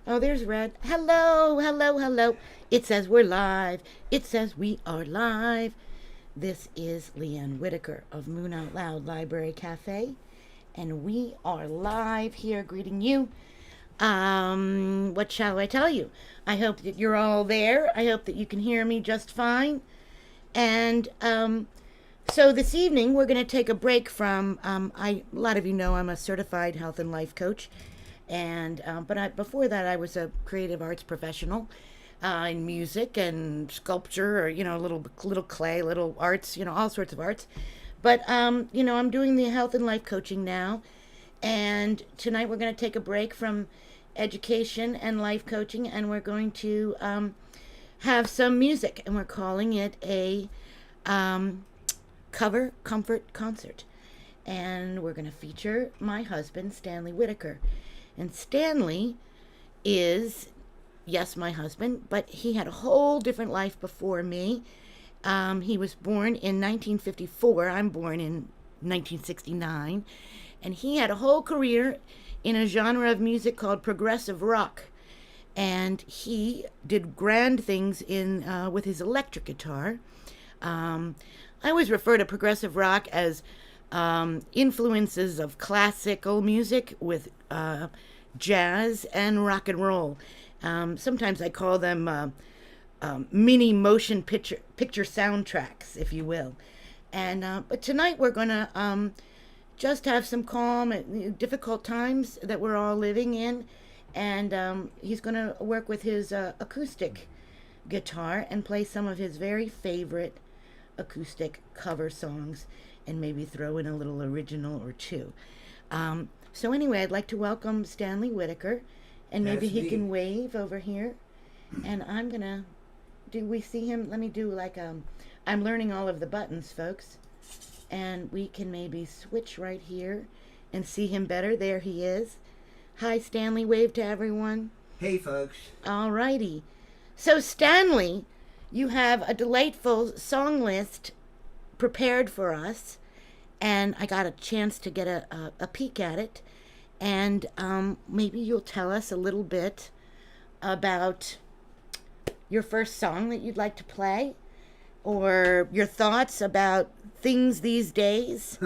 Oh, there's Red. Hello, hello, hello. It says we're live. It says we are live. This is LeeAnne Whitaker of Moon Out Loud Library Cafe, and we are live here greeting you. What shall I tell you? I hope that you're all there. I hope that you can hear me just fine. And so this evening we're going to take a break from. A lot of you know I'm a certified health and life coach, and before that I was a creative arts professional in music and sculpture, or little clay, little arts, all sorts of arts. But I'm doing the health and life coaching now, and tonight we're going to take a break from education and life coaching, and we're going to have some music, and we're calling it a cover comfort concert. And we're going to feature my husband, Stanley Whitaker. And Stanley is, yes, my husband, but he had a whole different life before me. He was born in 1954. I'm born in 1969. And he had a whole career in a genre of music called progressive rock. And he did grand things with his electric guitar. I always refer to progressive rock as influences of classical music with jazz and rock and roll. Sometimes I call them mini motion picture soundtracks, if you will. And but tonight we're gonna just have some calm and difficult times that we're all living in, and he's gonna work with his acoustic guitar and play some of his very favorite acoustic cover songs, and maybe throw in a little original or two. So anyway, I'd like to welcome Stanley Whitaker, and maybe he can wave over here. And I'm gonna, do we see him? Let me do like I'm learning all of the buttons, folks, and we can maybe switch right here and see him better. There he is. Hi, Stanley. Wave to everyone. Hey, folks. All righty. So Stanley, you have a delightful song list prepared for us, and I got a chance to get a peek at it, and maybe you'll tell us a little bit about your first song that you'd like to play, or your thoughts about things these days,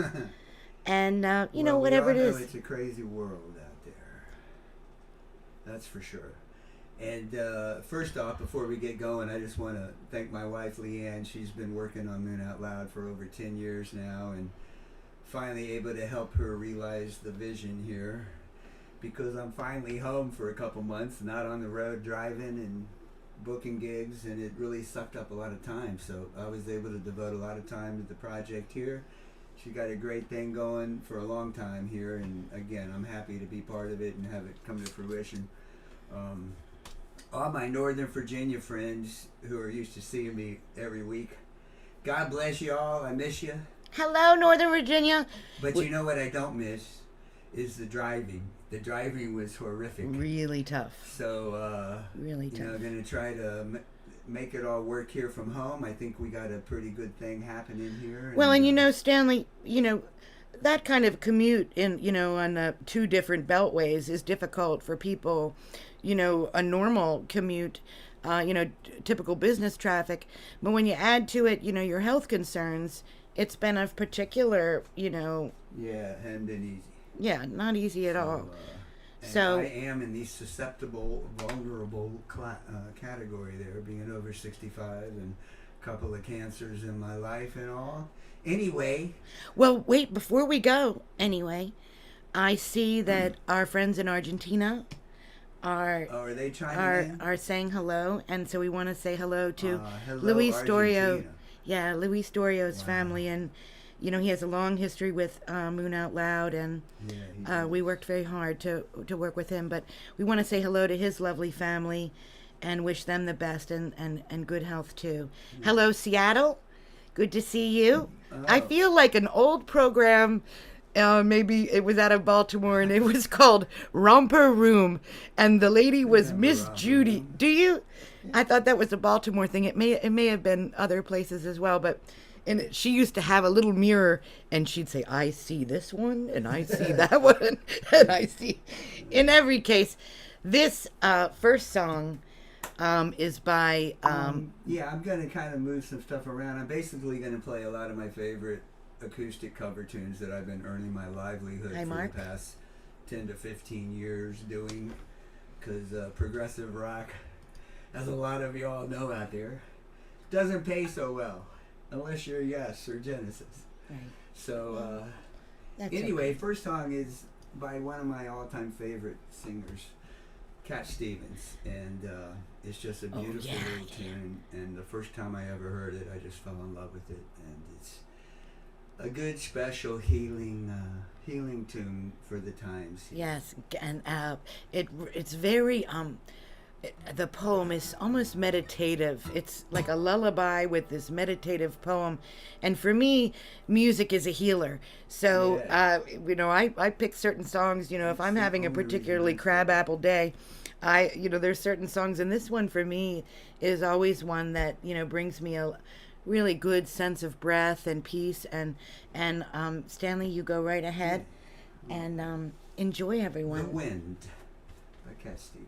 and whatever it is. It's a crazy world out there. That's for sure. And first off, before we get going, I just want to thank my wife, LeeAnne. She's been working on Moon Out Loud for over 10 years now, and finally able to help her realize the vision here, because I'm finally home for a couple months, not on the road driving and booking gigs, and it really sucked up a lot of time. So I was able to devote a lot of time to the project here. She got a great thing going for a long time here, and again, I'm happy to be part of it and have it come to fruition. All my Northern Virginia friends who are used to seeing me every week, God bless you all. I miss you. Hello, Northern Virginia. But you know what I don't miss is the driving. The driving was horrific. Really tough. So, really tough. I'm going to try to make it all work here from home. I think we got a pretty good thing happening here. Well, and Stanley, that kind of commute on two different beltways is difficult for people. A normal commute, typical business traffic. But when you add to it, your health concerns, it's been of particular, Yeah, hadn't been easy. Yeah, not easy at all. So I am in the susceptible, vulnerable category there, being over 65 and a couple of cancers in my life and all. Anyway. Well, wait, before we go, I see that our friends in Argentina are they chiming in? Are saying hello, and so we want to say hello to hello, Luis Argentina. Storio. Yeah, Luis Storio's family, and he has a long history with Moon Out Loud, and we worked very hard to work with him. But we want to say hello to his lovely family, and wish them the best and good health too. Hello, Seattle. Good to see you. I feel like an old program. Maybe it was out of Baltimore, and it was called Romper Room, and the lady was Miss Judy. Do you? I thought that was a Baltimore thing. It may have been other places as well, but she used to have a little mirror, and she'd say, "I see this one, and I see that one, and I see." In every case, This first song is by Yeah, I'm going to kind of move some stuff around. I'm basically going to play a lot of my favorite acoustic cover tunes that I've been earning my livelihood Hi, for Mark. the past 10 to 15 years doing, because progressive rock, as a lot of you all know out there, doesn't pay so well unless you're Yes or Genesis. Right. So That's anyway, okay. first song is by one of my all-time favorite singers, Cat Stevens, and it's just a beautiful yeah, little tune. And the first time I ever heard it, I just fell in love with it, and it's a good, special healing tune for the times. Yes, and it's very the poem is almost meditative. It's like a lullaby with this meditative poem, and for me, music is a healer. So Yeah. I pick certain songs. If I'm That's the having a only reason particularly I play it. crabapple day, there's certain songs, and this one for me is always one that brings me a really good sense of breath and peace. And Stanley, you go right ahead and enjoy, The everyone. Wind by Cat Stevens.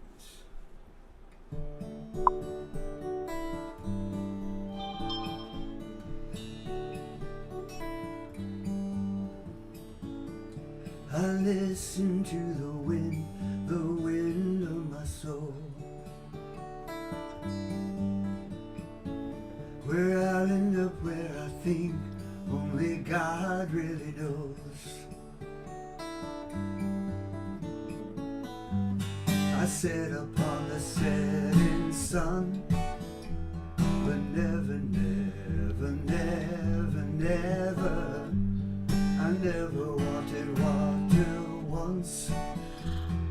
I listen to the wind of my soul. Where I'll end up, where I think only God really knows. I sit upon the setting sun, but never, never, never, never, I never wanted water once,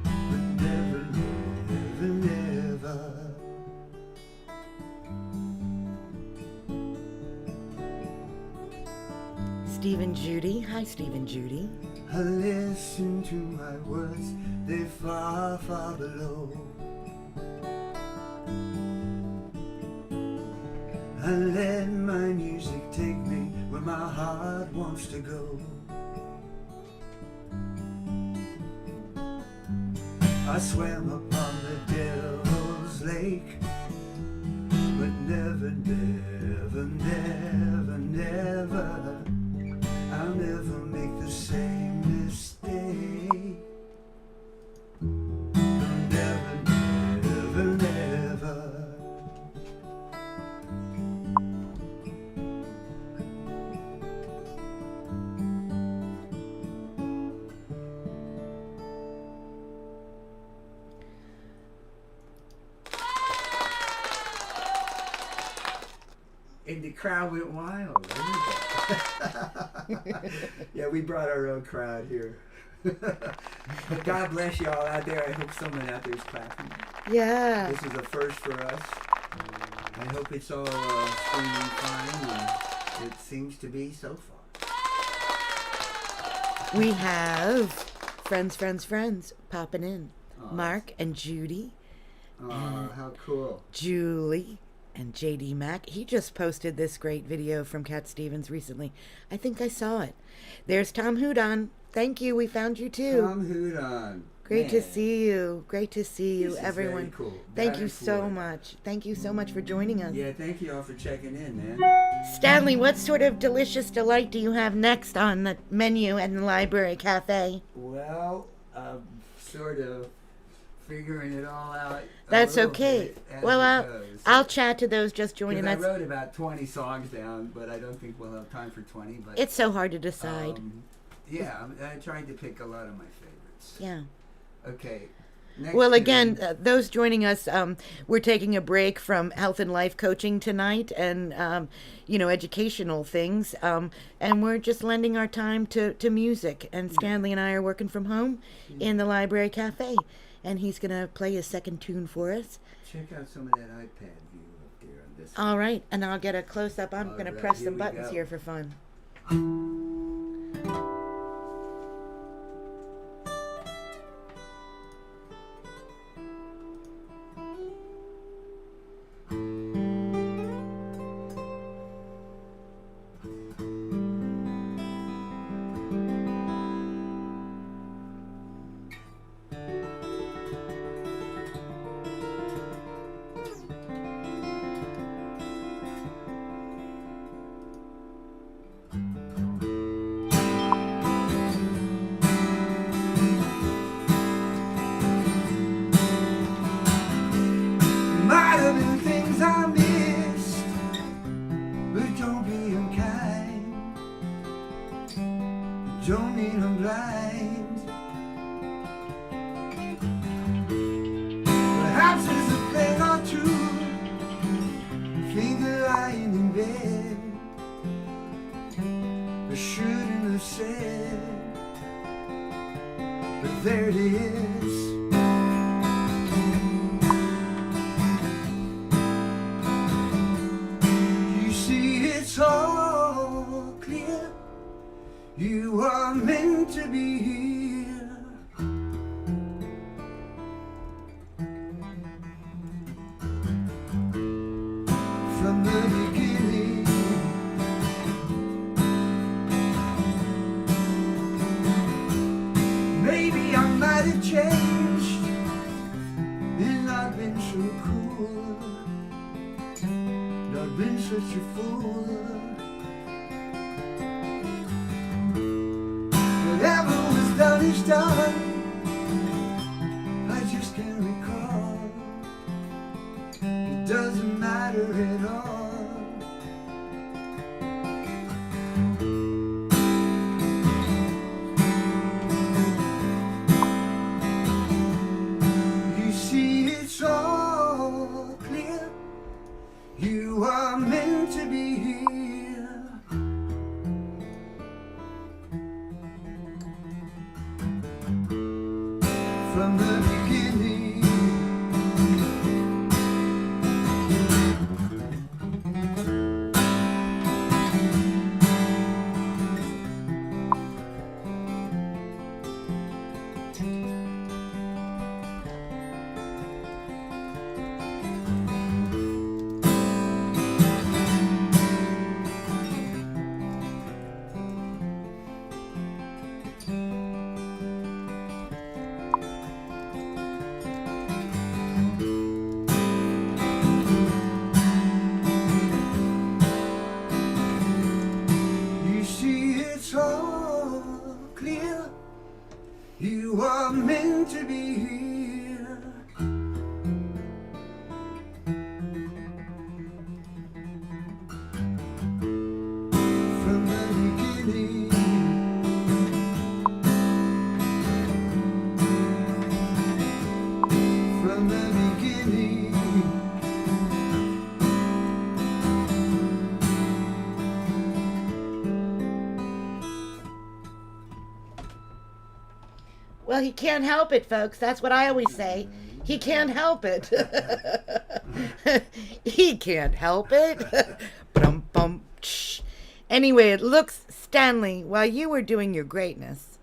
but never, never, never. Stephen Judy. Hi, Stephen Judy. I listen to my words, they far, far below. I let my music take me where my heart wants to go. I swam upon the devil's lake, but never, never, never, never, I'll never make the same mistake. Never, never, never. And the crowd went wild. Yeah, we brought our own crowd here. But God bless you all out there. I hope someone out there is clapping. Yeah. This is a first for us. I hope it's all streaming fine, and it seems to be so far. We have friends popping in. Aw. Mark and Judy, Oh, how cool. Julie, and JD Mac. He just posted this great video from Cat Stevens recently. I think I saw it. There's Tom Hudon. Thank you. We found you too. Tom Hudon. Great to Man, see you. Great to see you, this is everyone. very cool. Thank Back you and so forth. much. Thank you so much for joining us. Yeah, thank you all for checking in, man. Stanley, what sort of delicious delight do you have next on the menu at the Library Cafe? Well, I'm sort of figuring it all out. That's okay. Well, I'll chat to those just joining I us. wrote about 20 songs down, but I don't think we'll have time for 20. But It's so hard to decide. yeah, I tried to pick a lot of my favorites. Yeah. Okay. Next Well, tune. again, those joining us, we're taking a break from health and life coaching tonight and, educational things. And we're just lending our time to music. And Stanley and I are working from home in the Library Cafe. And he's going to play a second tune for us. Check out some of that iPad view up there on this. All right. And I'll get a close up. I'm All going to right, press here some we buttons go. here for fun. such a fool. Whatever was done is done. I just can't recall. It doesn't matter at all. You see, it's all clear. You are meant to be here. From the beginning. You see, it's all clear. You are meant to be here. From the beginning. From the beginning. Well, he can't help it, folks. That's what I always say. He can't help it. He can't help it. Bum, bum, tsh. Anyway, it looks, Stanley, while you were doing your greatness,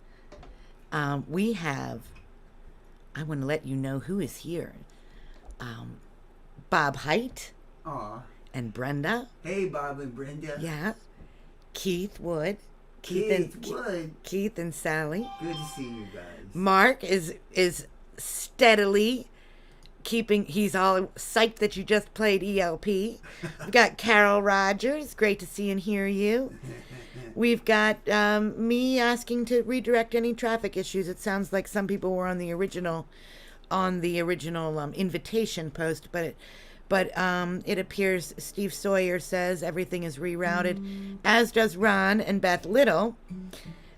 we have, I want to let you know who is here. Bob Height Aw. and Brenda. Hey, Bob and Brenda. Yeah. Keith Wood. Keith Wood. Keith and Sally. Good to see you guys. Mark is steadily keeping, he's all psyched that you just played ELP. We've got Carol Rogers, great to see and hear you. We've got me asking to redirect any traffic issues. It sounds like some people were on the original invitation post, but it appears Steve Sawyer says everything is rerouted, as does Ron and Beth Little.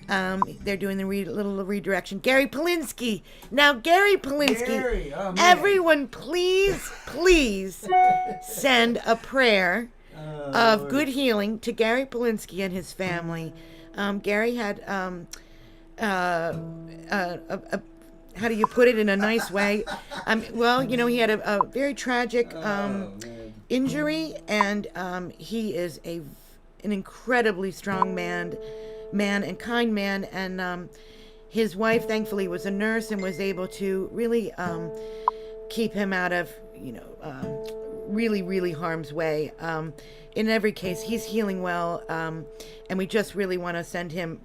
They're doing the little redirection. Gary Polinsky. Now, Gary Polinsky, Gary, oh, man. everyone, please send a prayer of Lord. good healing to Gary Polinsky and his family. Gary had how do you put it in a nice way? Well, you know, he had a very tragic injury, and he is an incredibly strong man and kind man, and his wife thankfully was a nurse and was able to really keep him out of, you know, really harm's way. In every case, he's healing well, and we just really want to send him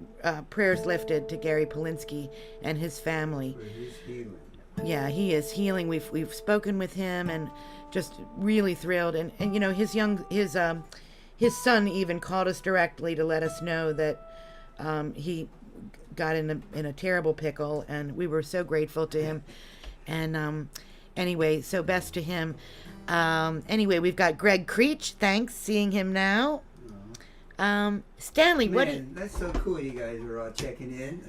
prayers lifted to Gary Polinsky and his family. For his healing. Yeah, he is healing. We've spoken with him and just really thrilled. And you know, his son even called us directly to let us know that he got in a terrible pickle, and we were so grateful to him. And anyway, so best to him. Anyway, we've got Greg Creech. Thanks, seeing him now. Stanley, Man, that's so cool you guys are all checking in,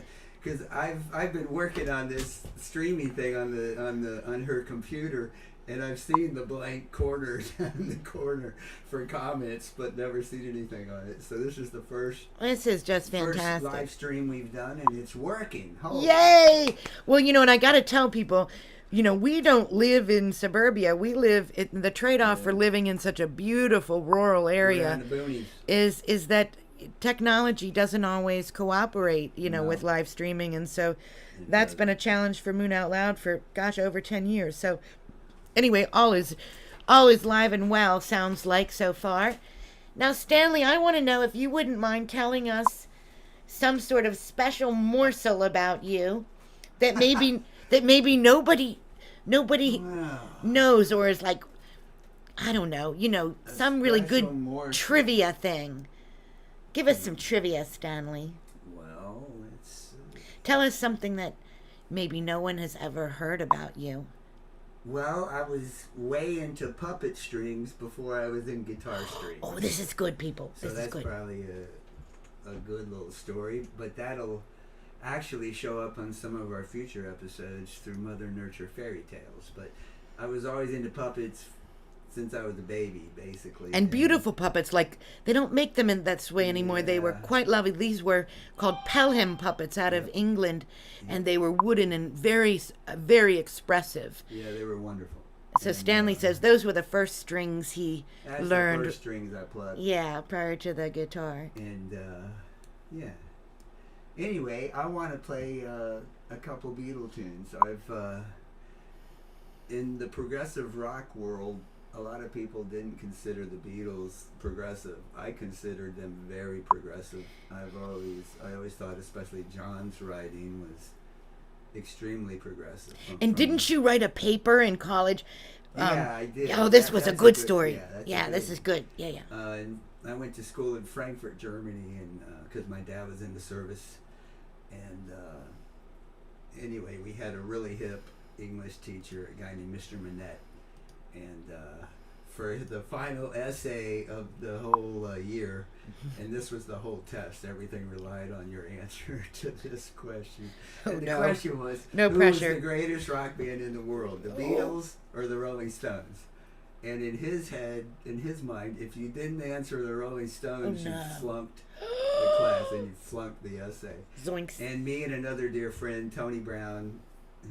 because I've been working on this streaming thing on her computer, and I've seen the blank corner down in the corner for comments, but never seen anything on it. So this is the first This is just fantastic. live stream we've done, and it's working. Holy. Yay! Well, you know, and I got to tell people, you know, we don't live in suburbia. We live in the trade-off for living in such a beautiful rural We're area in the boonies. is that technology doesn't always cooperate, you know, No. with live streaming, and so that's been a challenge for Moon Out Loud for over 10 years. So anyway, all is live and well, sounds like, so far. Now, Stanley, I want to know if you wouldn't mind telling us some sort of special morsel about you that maybe nobody Wow. knows, or is like I don't know, some really special good more- trivia thing. Give us some trivia, Stanley. Well, it's Tell us something that maybe no one has ever heard about you. well, I was way into puppet strings before I was in guitar strings. Oh, this is good, people. So This is that's good. probably a good little story, but that'll actually show up on some of our future episodes through Mother Nurture fairy tales. But I was always into puppets since I was a baby, basically. And beautiful puppets, like they don't make them in that way anymore. They were Yeah. quite lovely. These were called Pelham puppets out of England, and they were wooden and very, very expressive. Yeah, they were wonderful. So And, Stanley says those were the first strings he that's learned. the first strings I plucked. Yeah, prior to the guitar. And yeah. Anyway, I want to play a couple Beatle tunes. I've in the progressive rock world, a lot of people didn't consider the Beatles progressive. I considered them very progressive. I always thought, especially John's writing was extremely progressive. And didn't you write a paper in college? Yeah, I did. Oh, this was a That's good story. that's a Yeah, good this one. is good. Yeah, yeah. And I went to school in Frankfurt, Germany, and because my dad was in the service. And anyway, we had a really hip English teacher, a guy named Mr. Manette. And for the final essay of the whole year, and this was the whole test, everything relied on your answer to this question. Oh, And the no. question was, No who pressure. was the greatest rock band in the world, the Beatles or the Rolling Stones? And in his head, in his mind, if you didn't answer the Rolling Stones, Oh, no. you flunked the class and you flunked the essay. Zoinks. And me and another dear friend, Tony Brown,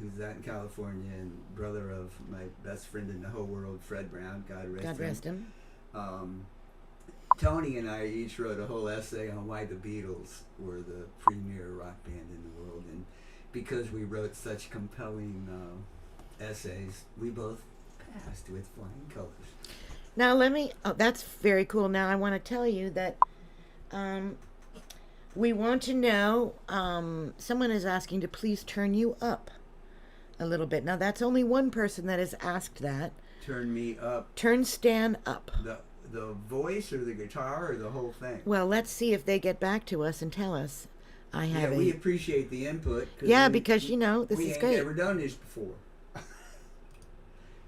who's out in California and brother of my best friend in the whole world, Fred Brown, God rest God him. rest him. Tony and I each wrote a whole essay on why the Beatles were the premier rock band in the world. And because we wrote such compelling essays, we both passed with flying colors. Now that's very cool. Now I want to tell you that we want to know, someone is asking to please turn you up a little bit. Now that's only one person that has asked that. Turn me up. Turn Stan up. The voice or the guitar or the whole thing? Well, let's see if they get back to us and tell us. We appreciate the input. Yeah, because this we is ain't great. never done this before.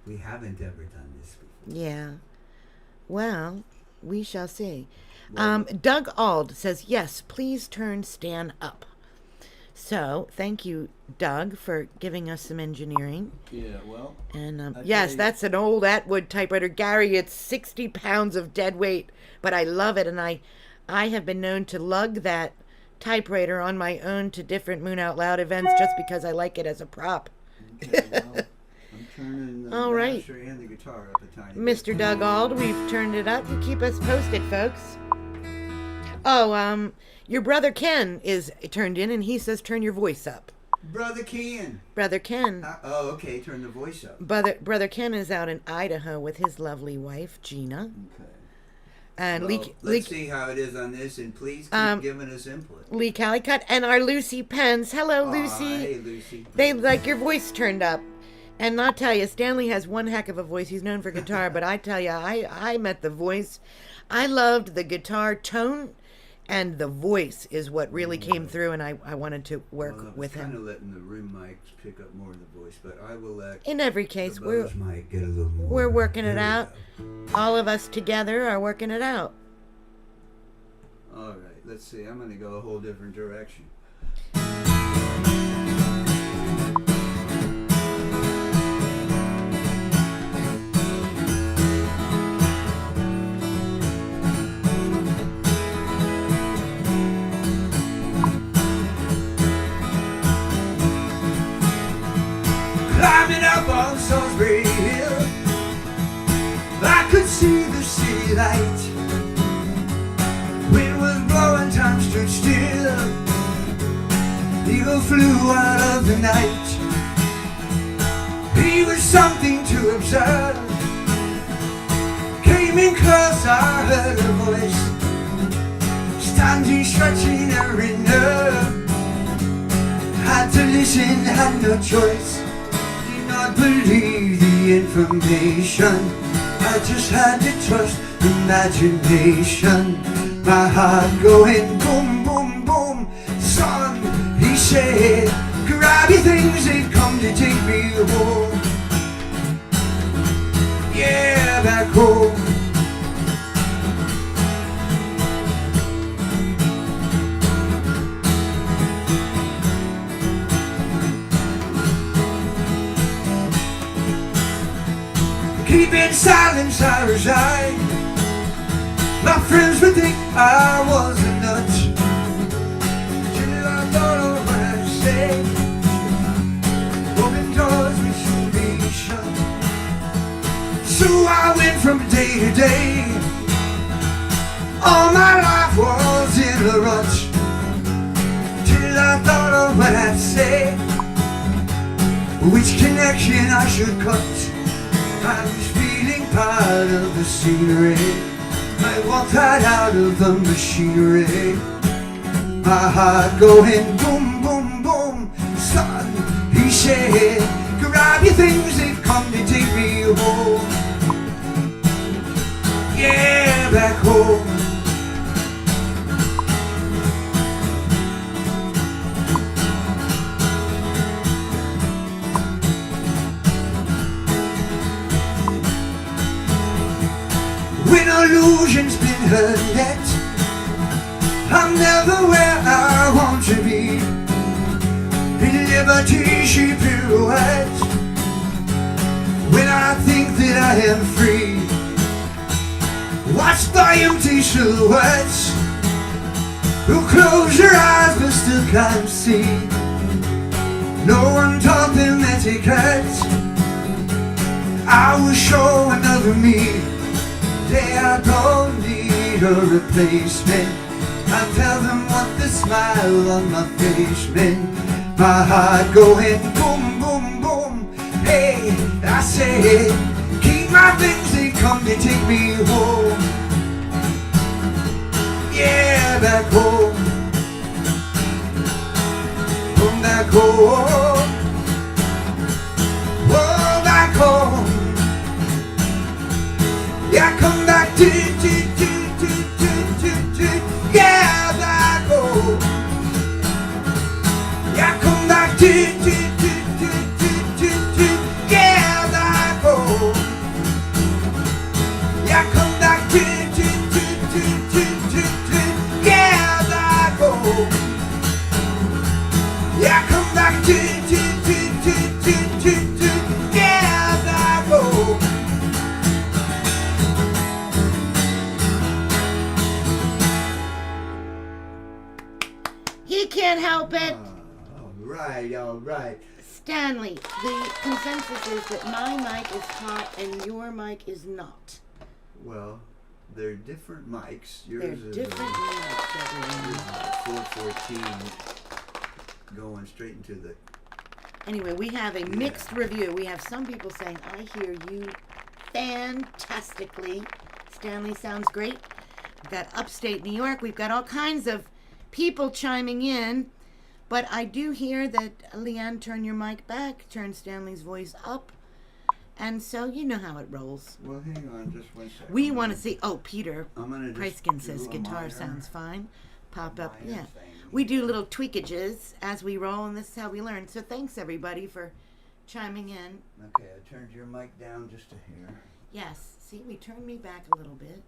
We haven't ever done this before. Yeah. Well, we shall see. Well, Doug Ald says, yes, please turn Stan up. So, thank you, Doug, for giving us some engineering. Yeah, well. And I yes, tell you- that's an old Atwood typewriter. Gary, it's 60 pounds of dead weight, but I love it. And I have been known to lug that typewriter on my own to different Moon Out Loud events just because I like it as a prop. Okay, well, I'm turning the All right. masher and the guitar up a tiny Mr. bit. Doug Ald, we've turned it up. You keep us posted, folks. Oh, your brother Ken is turned in, and he says turn your voice up. Brother Ken. Brother Ken. Okay, turn the voice up. Brother Ken is out in Idaho with his lovely wife, Gina. Okay. And Well, Lee let's see how it is on this, and please keep giving us input. Lee Callicut and our Lucy Pence. Hello, Aw, Lucy. hey, Lucy. They like your voice turned up. And I'll tell you, Stanley has one heck of a voice. He's known for guitar, but I tell you, I met the voice. I loved the guitar tone, and the voice is what really came through, and I wanted to work with kind him. of letting the room mics pick up more of the voice, but I will let In every case, the buzz mic get a little more. we're working it There we out. All of us together are working it out. go. All right, let's see. I'm going to go a whole different direction. Climbing up on Salisbury Hill, I could see the city light. Wind was blowing, time stood still. Eagle flew out of the night. He was something to observe. Came in close, I heard a voice, standing, stretching every nerve. Had to listen, had no choice. Did not believe the information. I just had to trust imagination. My heart going boom, boom, boom. Son, he said, grab your things and come to take me home. Yeah, back home. Keeping silence, I resign. My friends would think I was a nut. Till I thought of what I said. Open doors which should be shut. So I went from day to day. All my life was in a rut. Till I thought of what I'd say. Which connection I should cut. I was feeling part of the scenery. I walked right out of the machinery. My heart going boom, boom, boom. Son, he said, grab your things and come to take me home. Yeah, back home. When illusion's been hurt yet, I'm never where I want to be. In liberty she pirouettes. When I think that I am free, watch the empty silhouettes who close their eyes but still can't see. No one taught them etiquette. I will show another me. I don't need a replacement. I tell them what the smile on my face meant. My heart going boom, boom, boom. Hey, I said, keep my things and come to take me home. Yeah, back home. Home, back home. Oh, back home. Yeah, come back to, yeah, back home. Yeah, come back to, yeah, back home. Yeah, come back to, yeah, back home. Yeah, come back to, yeah, back home. He can't help it. All right. Stanley, the consensus is that my mic is hot and your mic is not. Well, they're different mics. They're Yours is different mics, everyone. 414 going straight into the... Anyway, we have a mixed review. We have some people saying, I hear you fantastically. Stanley sounds great. We've got upstate New York. We've got all kinds of people chiming in. But I do hear that, LeeAnne, turn your mic back, turn Stanley's voice up. And so you know how it rolls. Well, hang on just one second. We want to see... Oh, Peter Preiskin do says a guitar minor- sounds fine. Pop up, minor yeah. thing. We do little tweakages as we roll, and this is how we learn. So thanks, everybody, for chiming in. Okay, I turned your mic down just a hair. Yes. See, we turned me back a little bit.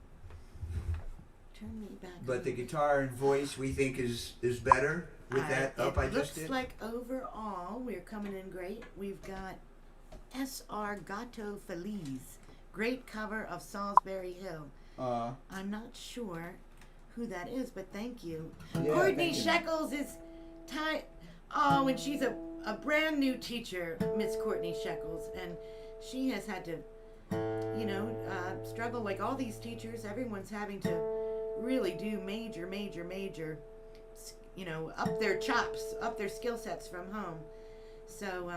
Turn me back. But the guitar and voice we think is better with that up I just did? It looks like overall we're coming in great. We've got S.R. Gato Feliz. Great cover of Salisbury Hill. I'm not sure who that is, but thank you. Yeah, Courtney thank you. Shekels is Oh, and she's a brand new teacher, Miss Courtney Shekels, and she has had to, struggle like all these teachers. Everyone's having to really do major, up their chops, up their skill sets from home. So,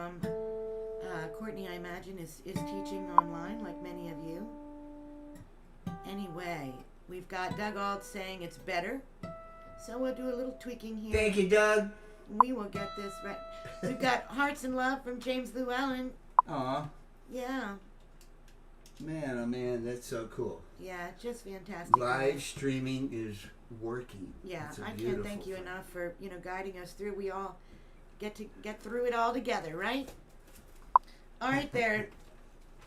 Courtney, I imagine, is teaching online like many of you. Anyway, we've got Doug Auld saying it's better. So we'll do a little tweaking here. Thank you, Doug. We will get this right. We've got Hearts and Love from James Llewellyn. Aw. Yeah. Man, oh man, that's so cool. Yeah, just fantastic. Live streaming is working. Yeah, It's a I can't beautiful thank you thing. enough for guiding us through. We all get through it all together, right? All right, there.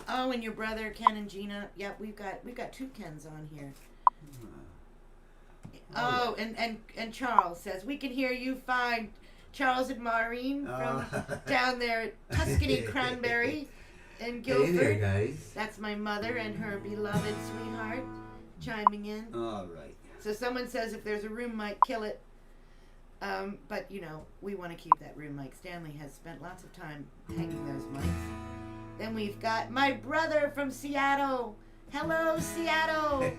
Oh, and your brother Ken and Gina. Yep, we've got two Kens on here. Oh, and Charles says we can hear you fine. Charles and Maureen from down there at Tuscany Cranberry in Guilford. Hey there, guys. That's my mother and her beloved sweetheart chiming in. All right. So someone says if there's a room mic, kill it. But we want to keep that room mic. Stanley has spent lots of time hanging those mics. Then we've got my brother from Seattle. Hello, Seattle.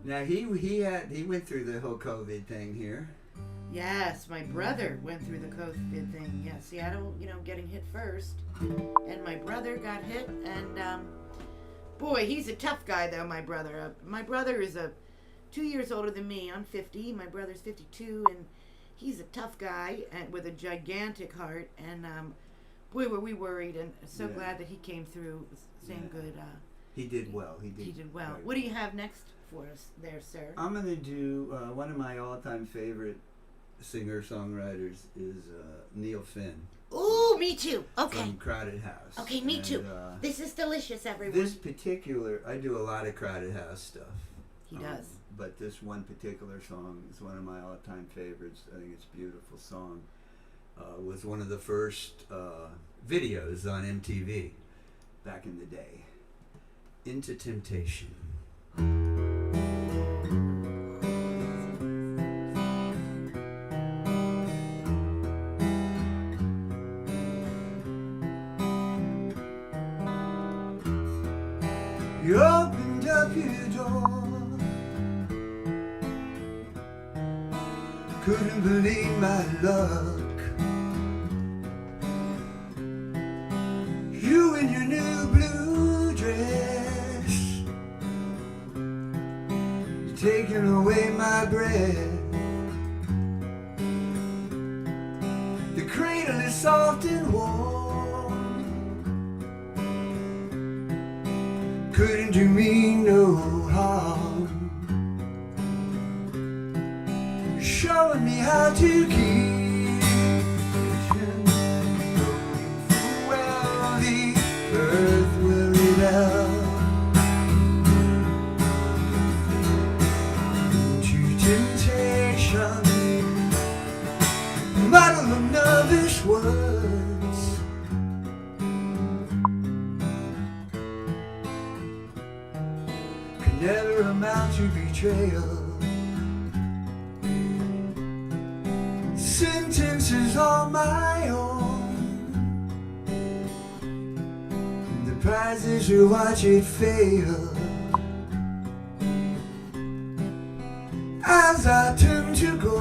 Now he went through the whole COVID thing here. Yes, my brother went through the COVID thing. Yeah, Seattle, getting hit first. And my brother got hit. And, boy, he's a tough guy, though, my brother. My brother is 2 years older than me. I'm 50. My brother's 52. And he's a tough guy and with a gigantic heart. And, boy, were we worried. And so glad that he came through. Same good. He did well. He did well. What do you have next for us there, sir? I'm going to do one of my all-time favorite singer-songwriters is Neil Finn. Ooh, me too. Okay. From Crowded House. Okay, me too. This is delicious, everyone. This particular, I do a lot of Crowded House stuff. He does. But this one particular song is one of my all-time favorites. I think it's a beautiful song. Was one of the first videos on MTV back in the day. Into Temptation. You opened up your door, couldn't believe my luck. You in your new blue dress, you're taking away my breath. The cradle is soft and warm, couldn't do me no harm. You're showing me how to keep knowing full well the earth will rebel into temptation, muddle of nervous words. Never amount to betrayal. Sentences on my own, the prize is to watch it fail. As I turn to go,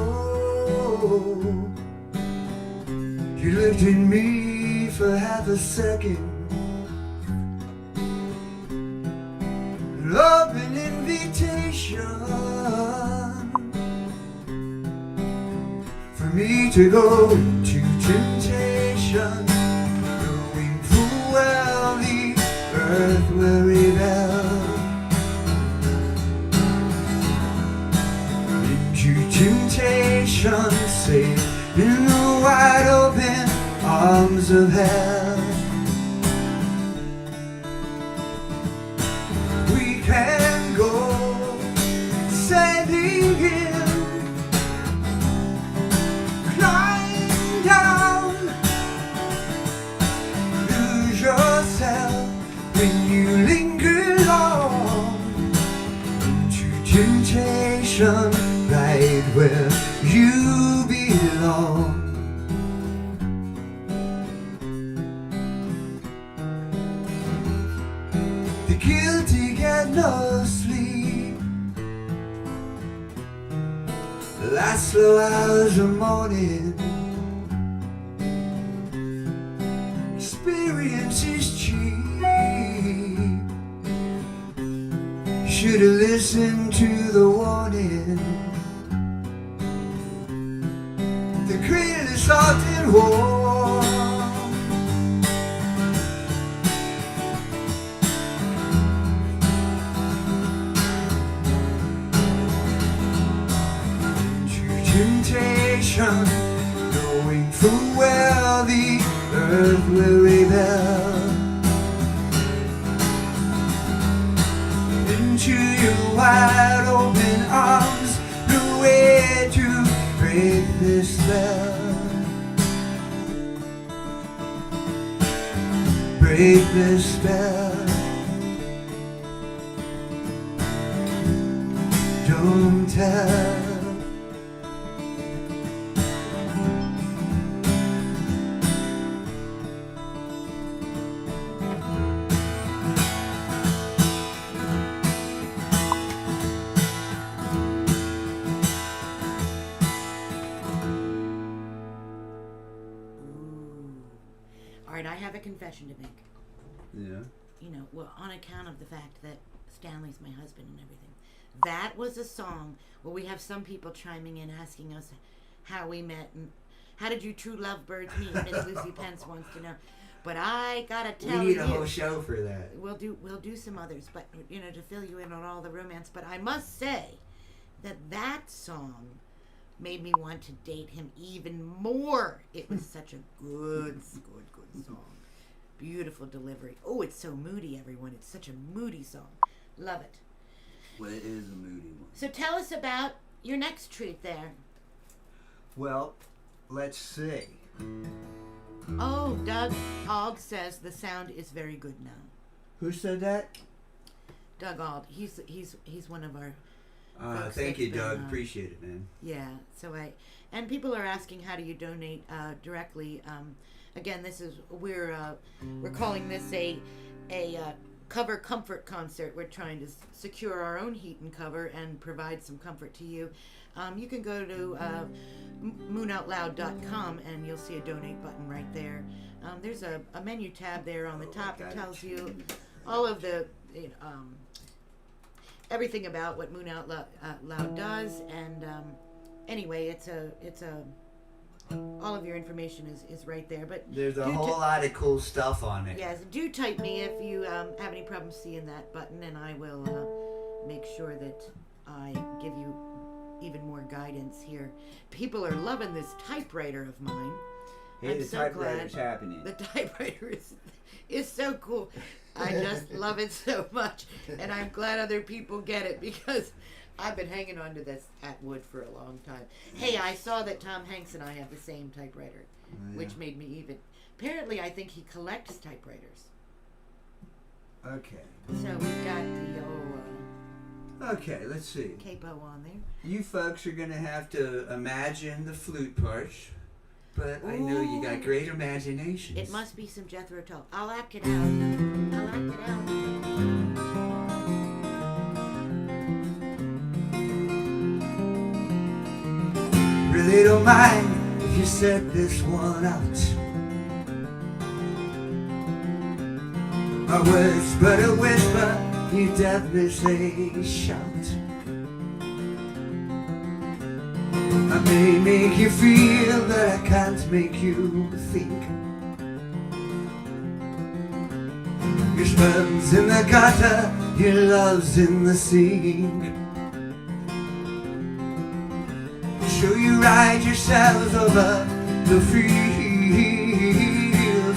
you looked at me for half a second. Open invitation for me to go to temptation, knowing full well the earth will rebel into temptation, safe in the wide open arms of hell. Can go sailing in, climb down, lose yourself when you linger long into temptation, right where you belong. The guilty get no sleep, the last slow hours of morning. Experience is cheap, should've listened to the warning. The cradle is soft and warm, temptation, knowing full well the earth will rebel. Into your wide open arms, no way to break this spell. Break this spell. Don't tell. All right, I have a confession to make. Yeah. You know, well, on account of the fact that Stanley's my husband and everything. That was a song where we have some people chiming in asking us how we met and how did you true lovebirds meet? Miss Lucy Pence wants to know. But I gotta tell you, we need a whole show for that. We'll do some others, but you know, to fill you in on all the romance. But I must say that song made me want to date him even more. It was such a good song. Beautiful delivery. Oh, it's so moody, everyone. It's such a moody song. Love it. Well, it is a moody one. So tell us about your next treat there. Well, let's see. Oh, Doug Ald says the sound is very good now. Who said that? Doug Ald. He's one of our folks thank that's you, been, Doug. Appreciate it, man. Yeah. So and people are asking how do you donate directly. Again, this is we're calling this a cover comfort concert. We're trying to secure our own heat and cover and provide some comfort to you. You can go to moonoutloud.com and you'll see a donate button right there. There's a menu tab there on the top that tells you all of the everything about what Moon Out Loud does. And anyway, it's a all of your information is right there. But there's a whole lot of cool stuff on it. Yes, do type me if you have any problems seeing that button, and I will make sure that I give you even more guidance here. People are loving this typewriter of mine. Hey, I'm the so typewriter's glad. happening. The typewriter is so cool. I just love it so much, and I'm glad other people get it because I've been hanging on to this Atwood for a long time. Hey, I saw that Tom Hanks and I have the same typewriter, which made me even. Apparently, I think he collects typewriters. Okay. So we've got the old Okay, let's see. capo on there. You folks are going to have to imagine the flute parts, but I know you got great imaginations. It must be some Jethro Tull. I'll act it out. Really don't mind if you set this one out. My words but a whisper, you definitely say shout. I may make you feel, but I can't make you think. Your sperm's in the gutter, your love's in the sink. So you ride yourselves over the fields,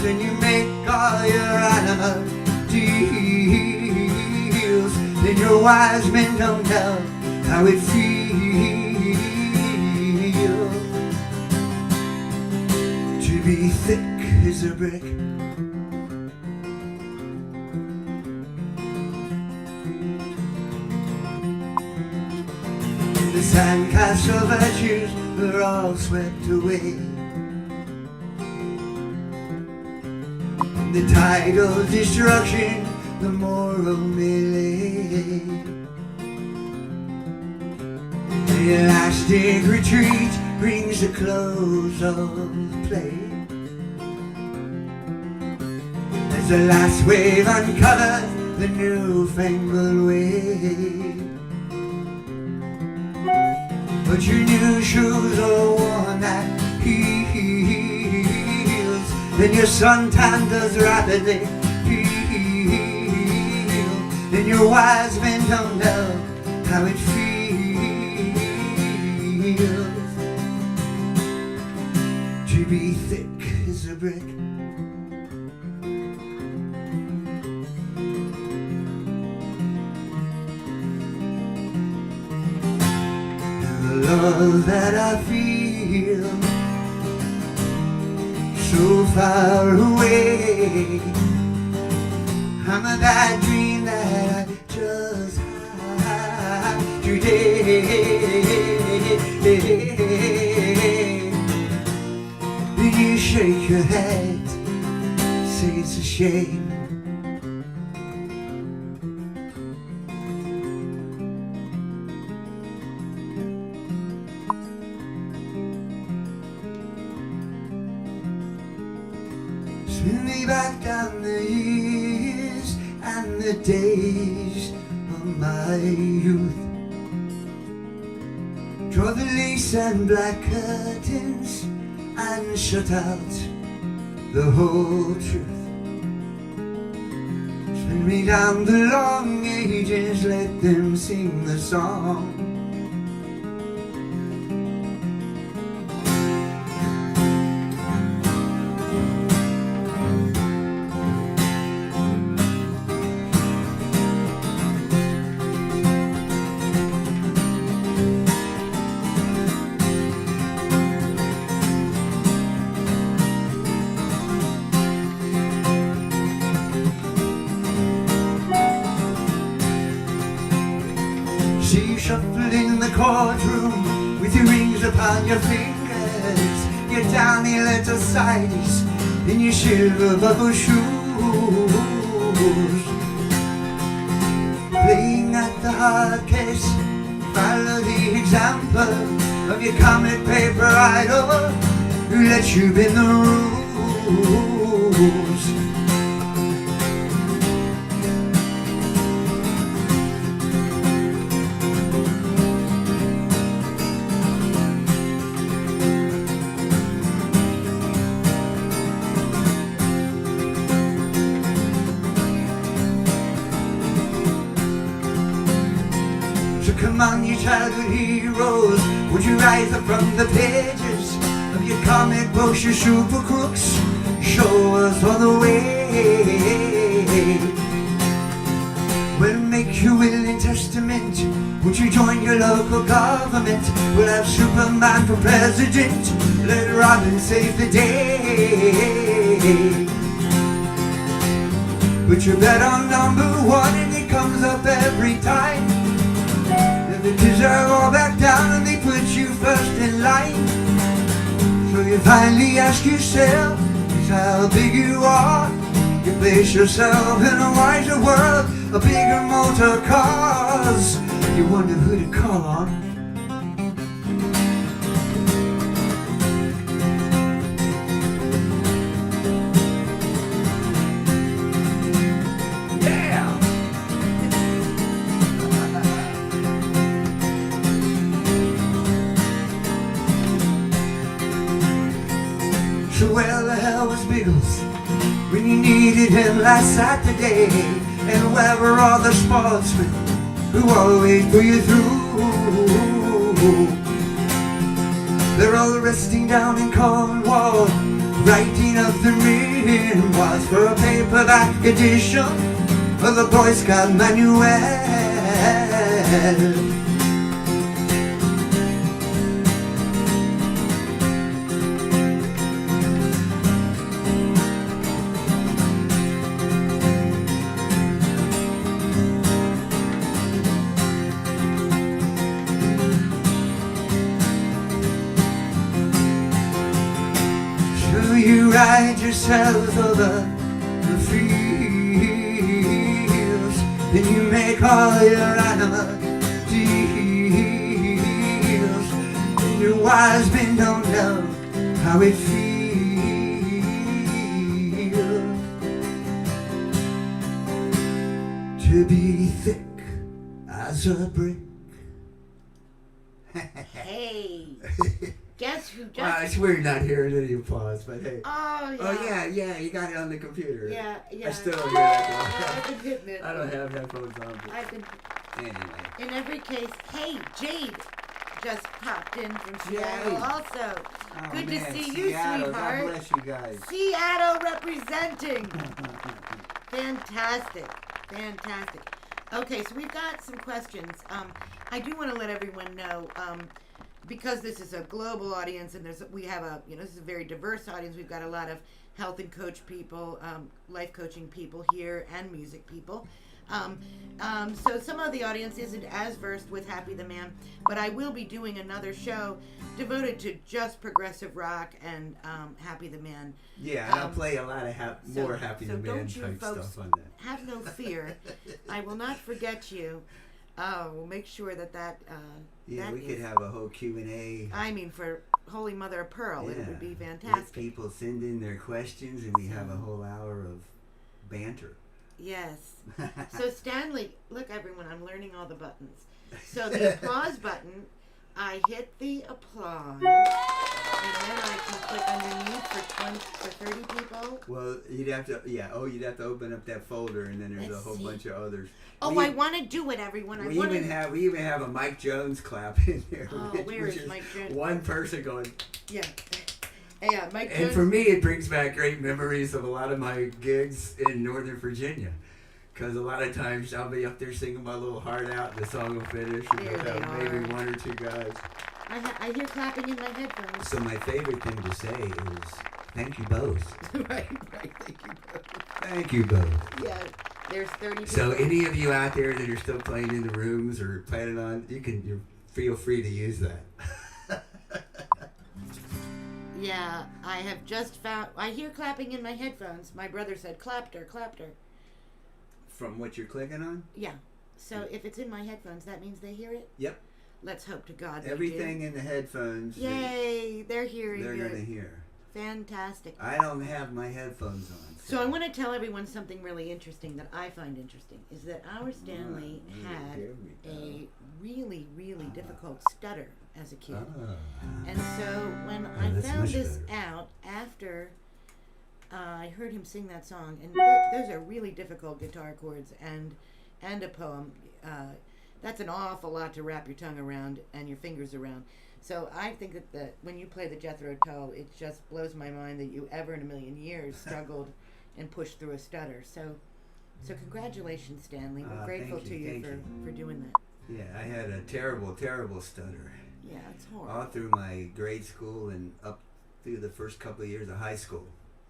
and you make all your animal deals. Then your wise men don't know how it feels to be thick as a brick. The sandcastle virtues are all swept away. The tidal destruction, the moral melee. The elastic retreat brings the close of play. As the last wave uncovers the newfangled way. But your new shoes are worn at heels. Then your suntan does rapidly heal. Then your wise men don't know how it feels to be thick as a brick. The love that I feel so far away, I'm a bad dream that I just had today. Then you shake your head, say it's a shame. Spin me back down the years and the days of my youth. Draw the lace and black curtains and shut out the whole truth. Spin me down the long ages, let them sing the song. See you shuffling the courtroom with your rings upon your fingers, your downy little sides in your silver bubble shoes, playing at the hard case. Follow the example of your comic paper idol who lets you bend the rules. So come on, you childhood heroes, would you rise up from the pages of your comic books, your super crooks? Show us all the way. We'll make you will in testament. Would you join your local government? We'll have Superman for president. Let Robin save the day. But you bet on number one and it comes up every time. The deserve all back down and they put you first in line. So you finally ask yourself just how big you are. You place yourself in a wiser world, a bigger motor cars. You wonder who to call on. So where the hell was Biggles when you needed him last Saturday? And where were all the sportsmen who always pull you through? They're all resting down in Cornwall, writing up the memoirs for a paperback edition of the Boy Scout Manual. You ride yourself over the fields, then you make all your animal deals, and your wise men don't know how it feels to be thick as a brick. Hey, guess who just... Well, it's weird not hearing any applause, but hey. Oh, yeah. Oh, yeah, you got it on the computer. Yeah. I still don't hear it. I've been hitting it. I don't have headphones on. But I've been... anyway. In every case, hey, Jade, just popped in from Yay. Seattle also. Oh, Good to man, see you, Seattle, sweetheart. God bless you guys. Seattle representing. Fantastic. Fantastic. Okay, so we've got some questions. I do want to let everyone know, because this is a global audience and we have this is a very diverse audience. We've got a lot of health and coach people, life coaching people here, and music people. So some of the audience isn't as versed with Happy the Man, but I will be doing another show devoted to just progressive rock and Happy the Man. Yeah, and I'll play a lot of more Happy the Man don't you type folks stuff on that. have no fear. I will not forget you. We'll make sure that Yeah, that we could is- have a whole Q&A. I mean, for Holy Mother of Pearl, it would be Let fantastic. people send in their questions, and we have a whole hour of banter. Yes. So Stanley, look everyone, I'm learning all the buttons. So the applause button, I hit the applause, and then I can click underneath for 30 people. Well, you'd have to open up that folder, and then there's Let's a whole see. bunch of others. Oh, I want to do it, everyone. We even have a Mike Jones clap in there. Oh, where is Mike Jones? One person going. Yeah. Yeah, Mike Jones. And for me, it brings back great memories of a lot of my gigs in Northern Virginia. Because a lot of times I'll be up there singing my little heart out, and the song will finish, and There we'll they have maybe are. one or two guys. I hear clapping in my headphones. So my favorite thing to say is, thank you both. right, thank you both. Thank you both. Yeah, there's 30 people. So any of you out there that are still playing in the rooms or planning on, you feel free to use that. Yeah, I have just found, I hear clapping in my headphones. My brother said, clapped her. From what you're clicking on? Yeah. So if it's in my headphones, that means they hear it? Yep. Let's hope to God they Everything do. in the headphones. Yay, they're hearing They're it. going to hear. Fantastic. I don't have my headphones on. So I want to tell everyone something really interesting that I find interesting, is that our Stanley had a really, really difficult stutter as a kid. And so when I that's found much this better. out after I heard him sing that song, and those are really difficult guitar chords and a poem. That's an awful lot to wrap your tongue around and your fingers around. So I think that when you play the Jethro Tull, it just blows my mind that you ever in a million years struggled and pushed through a stutter. So congratulations, Stanley. We're grateful thank to you, you thank you. for doing that. Yeah, I had a terrible, terrible stutter. Yeah, it's horrible. All through my grade school and up through the first couple of years of high school.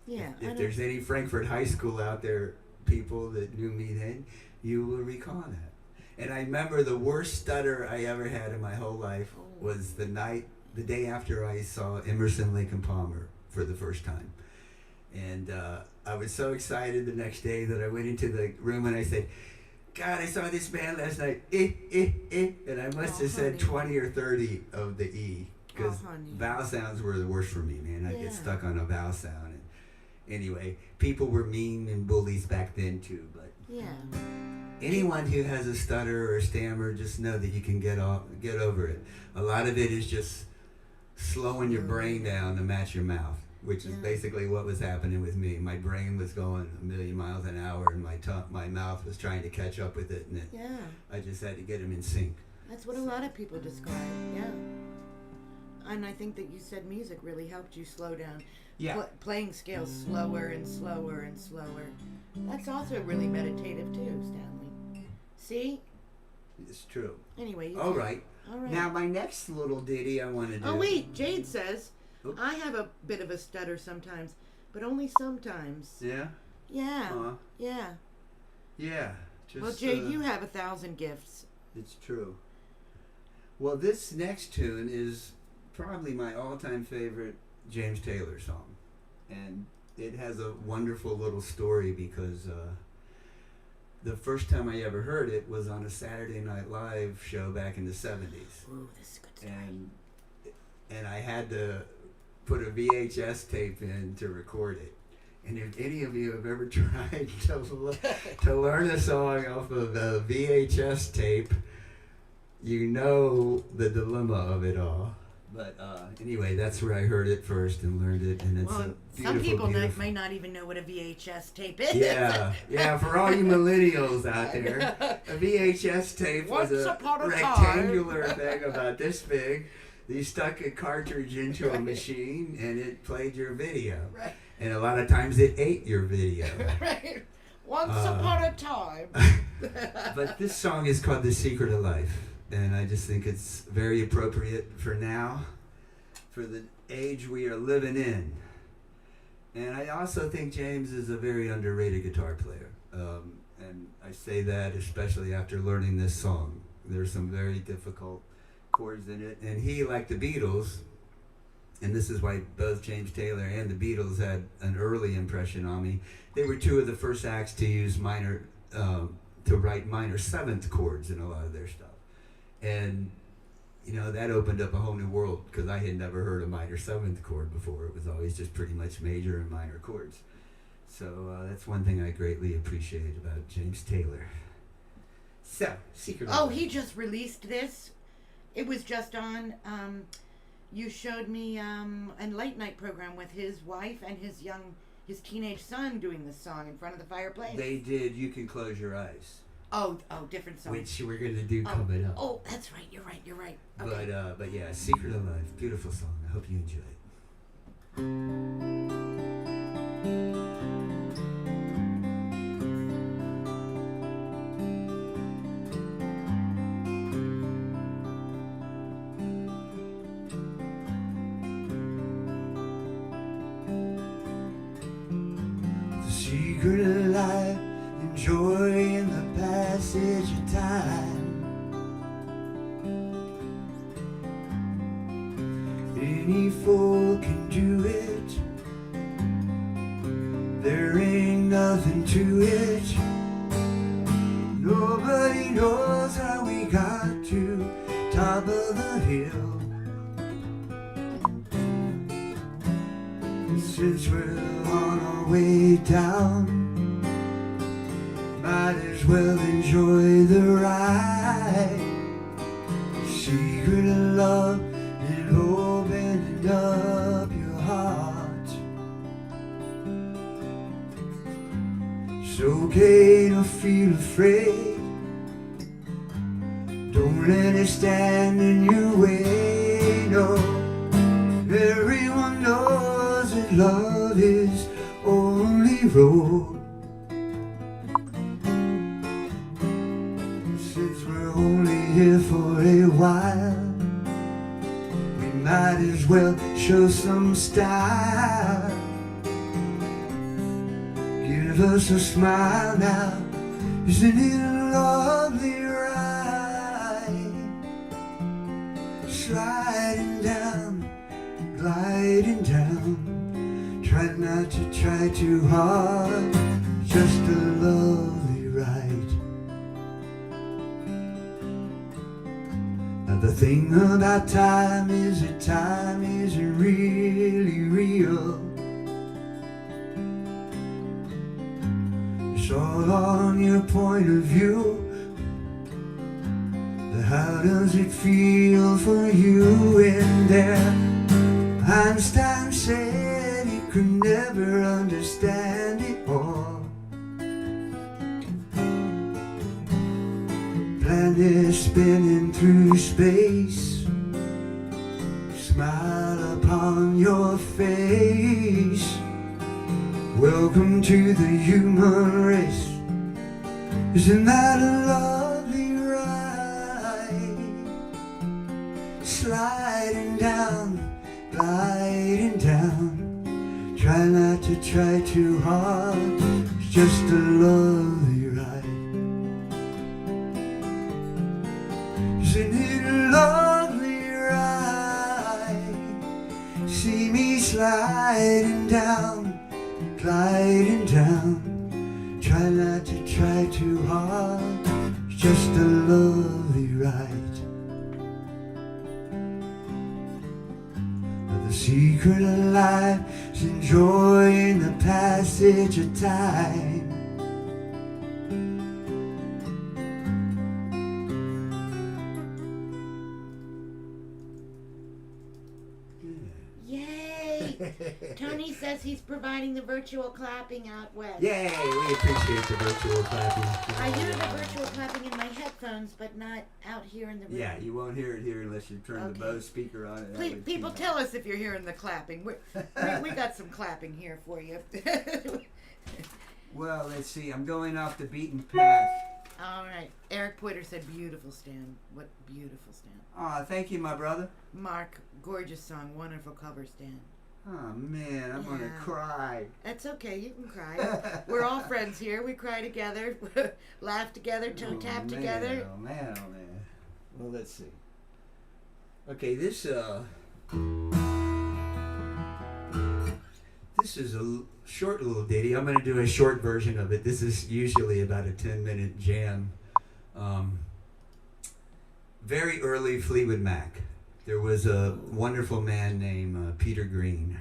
Yeah. If there's any Frankfurt High School out there, people that knew me then, you will recall that. And I remember the worst stutter I ever had in my whole life was the day after I saw Emerson, Lake and Palmer for the first time. And I was so excited the next day that I went into the room and I said, God, I saw this band last night, and I must have said 20 or 30 of the E, because vowel sounds were the worst for me, man. I'd get stuck on a vowel sound. And anyway, people were mean and bullies back then too, but Yeah. anyone who has a stutter or a stammer, just know that you can get over it. A lot of it is just slowing your brain down to match your mouth, which is basically what was happening with me. My brain was going a million miles an hour, and my mouth was trying to catch up with it, and I just had to get them in sync. That's what a lot of people describe. Yeah. And I think that you said music really helped you slow down. Yeah. Playing scales slower and slower and slower. That's also really meditative too, Stanley. See? It's true. Anyway. All right. All right. Now, my next little ditty I want to do. Oh, wait. Jade says, Oops. I have a bit of a stutter sometimes, but only sometimes. Yeah? Yeah. Yeah. Yeah. Just, Well, Jade, you have 1,000 gifts. It's true. Well, this next tune is probably my all-time favorite James Taylor song. And it has a wonderful little story because the first time I ever heard it was on a Saturday Night Live show back in the 70s. Ooh, this is a good story. And I had to put a VHS tape in to record it. And if any of you have ever tried to learn a song off of a VHS tape, you know the dilemma of it all. But anyway, that's where I heard it first and learned it, and it's Well, a beautiful, some people beautiful. may not even know what a VHS tape is. Yeah, yeah. For all you millennials out there, a VHS tape was Once a upon a rectangular thing about this big. You stuck a cartridge into a machine, and it played your video. Right. And a lot of times it ate your video. Right. Once upon a time. But this song is called "The Secret of Life," and I just think it's very appropriate for now, for the age we are living in. And I also think James is a very underrated guitar player. And I say that especially after learning this song. There's some very difficult chords in it. And he, like the Beatles, and this is why both James Taylor and the Beatles had an early impression on me, they were two of the first acts to use to write minor seventh chords in a lot of their stuff. And you know, that opened up a whole new world because I had never heard a minor seventh chord before. It was always just pretty much major and minor chords. So that's one thing I greatly appreciate about James Taylor. So, Secret of Life. He just released this. It was just on, you showed me a late night program with his wife and his teenage son doing this song in front of the fireplace. They did You Can Close Your Eyes. Oh, different song. Which we're going to do coming up. Oh, that's right. You're right. Okay. But yeah, Secret of Life. Beautiful song. I hope you enjoy it. The secret of life, enjoying the passage of time. Any fool can do it. There ain't nothing to it. Nobody knows how we got to top of the hill. Since we're on our way down, might as well enjoy the ride. Secret of love and opening up your heart. It's okay to feel afraid. Don't let it stand in your way, no. Everyone knows that love is only road. Since we're only here for a while, we might as well show some style. Give us a smile now. Isn't it a lovely ride? Sliding down, gliding down. Try not to try too hard. Just a lovely ride. Now the thing about time is that time isn't really real. It's all on your point of view. But how does it feel for you in there? Einstein said he could never understand it all. Planet spinning through space, smile upon your face. Welcome to the human race. Isn't that a lovely ride? Sliding down, gliding down. Try not to try too hard. It's just a lovely ride. Isn't it a lovely ride? See me sliding down, gliding down. Try not to try too hard. It's just a lovely ride. The secret of life is enjoying the passage of time. Tony says he's providing the virtual clapping out west. Yay! We appreciate the virtual clapping. I hear the virtual clapping in my headphones, but not out here in the room. Yeah, you won't hear it here unless you turn the Bose speaker on. Please, people, tell us if you're hearing the clapping. We got some clapping here for you. Well, let's see. I'm going off the beaten path. All right. Eric Poiter said, beautiful, Stan. What beautiful, Stan. Aw, thank you, my brother. Mark, gorgeous song. Wonderful cover, Stan. Oh, man, I'm going to cry. That's okay. You can cry. We're all friends here. We cry together, laugh together, toe tap together. Oh, man, oh, man. Well, let's see. Okay, this is a short little ditty. I'm going to do a short version of it. This is usually about a 10-minute jam. Very early Fleetwood Mac. There was a wonderful man named Peter Green,